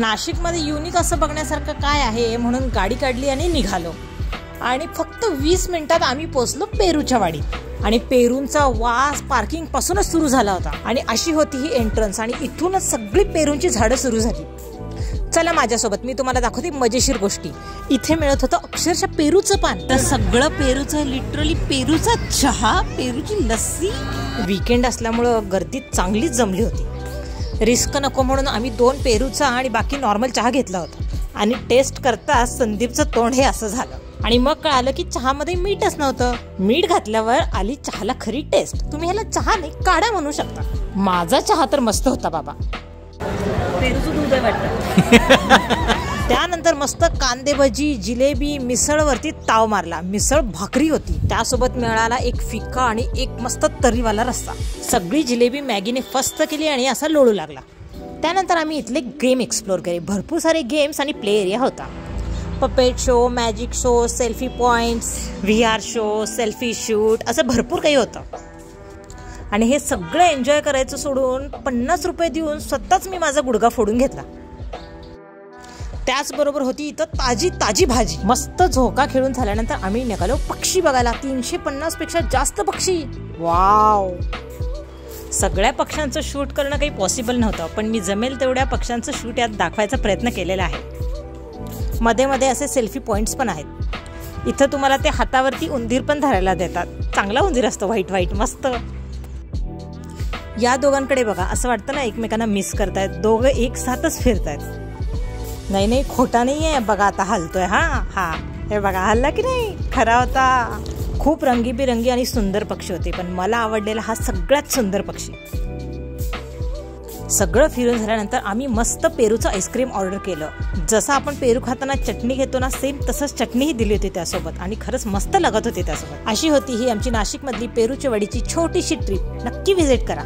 नाशिकमध्ये युनिक असं बघण्यासारखं काय आहे म्हणून गाडी काढली आणि निघालो. आणि फक्त 20 मिनिटात आम्ही पोहोचलो पेरूच्या वाडीत. आणि पेरूंचा वास पार्किंग पासूनच सुरू झाला होता. आणि अशी होती ही एंट्रन्स आणि इथूनच सगळी पेरूंची झाडं सुरू झाली. चला माझ्यासोबत, मी तुम्हाला दाखवते मजेशीर गोष्टी. इथे मिळत होतं अक्षरशः पेरूचं पान, तर सगळं पेरूचं, लिटरली पेरूचा चहा, पेरूची लस्सी. वीकेंड असल्यामुळं गर्दी चांगलीच जमली होती. रिस्क नको म्हणून आम्ही 2 पेरूचा आणि बाकी नॉर्मल चहा घेतला होता. आणि टेस्ट करता संदीपचं तोंड हे असं झालं. आणि मग कळालं की चहामध्ये मीठच नव्हतं. मीठ घातल्यावर आली चहाला खरी टेस्ट. तुम्ही ह्याला चहा नाही, काढा म्हणू शकता. माझा चहा तर मस्त होता बाबा. पेरूचं दूध आहे वाटतं. त्यानंतर मस्त कांदे भजी, जिलेबी, मिसळवरती ताव मारला. मिसळ भाकरी होती, त्यासोबत मिळाला एक फिक्का आणि एक मस्त तर्रीवाला रस्सा. सगळी जिलेबी मॅगीने फस्त केली आणि असा लोळू लागला. त्यानंतर आम्ही इथले गेम एक्सप्लोर केले. भरपूर सारे गेम्स आणि प्ले एरिया होता. Puppet show, magic show, selfie points, VR show, selfie shoot, असं भरपूर काही होतं. आणि हे सगळं एन्जॉय करायचं सोडून 50 रुपये देऊन स्वतःच मी माझा गुडघा फोडून घेतला. त्याचबरोबर होती इथं ताजी ताजी भाजी. मस्त झोका खेळून झाल्यानंतर आम्ही निघालो पक्षी बघायला. 350 पेक्षा जास्त पक्षी. वाव. सगळ्या पक्ष्यांचं शूट करणं काही पॉसिबल नव्हतं, पण मी जमेल तेवढ्या पक्ष्यांचं शूट यात दाखवायचा प्रयत्न केलेला आहे. मध्ये मध्ये असे सेल्फी पॉइंट्स पण आहेत. इथं तुम्हाला ते हातावरती उंदीर पण धरायला देतात. चांगला उंदीर असतो, व्हाईट व्हाईट मस्त. या दोघांकडे बघा, असं वाटतं ना एकमेकांना मिस करतायत. दोघं एक साथच फिरतायत. नाही नाही, खोटा नाही आहे बघा. आता हलतोय. हा हे बघा, हल्ला की नाही, खरा होता. खूप रंगीबिरंगी आणि सुंदर पक्षी होते, पण मला आवडलेला हा सगळ्यात सुंदर पक्षी. सगळं फिरून झाल्यानंतर आम्ही मस्त पेरूचं आईस्क्रीम ऑर्डर केलं. जसं आपण पेरू खाताना चटणी घेतो ना, सेम तसंच चटणीही दिली होती त्यासोबत. आणि खरंच मस्त लागत होती त्यासोबत. अशी होती ही आमची नाशिकमधली पेरूच्या वाडीची छोटीशी ट्रिप. नक्की व्हिजिट करा.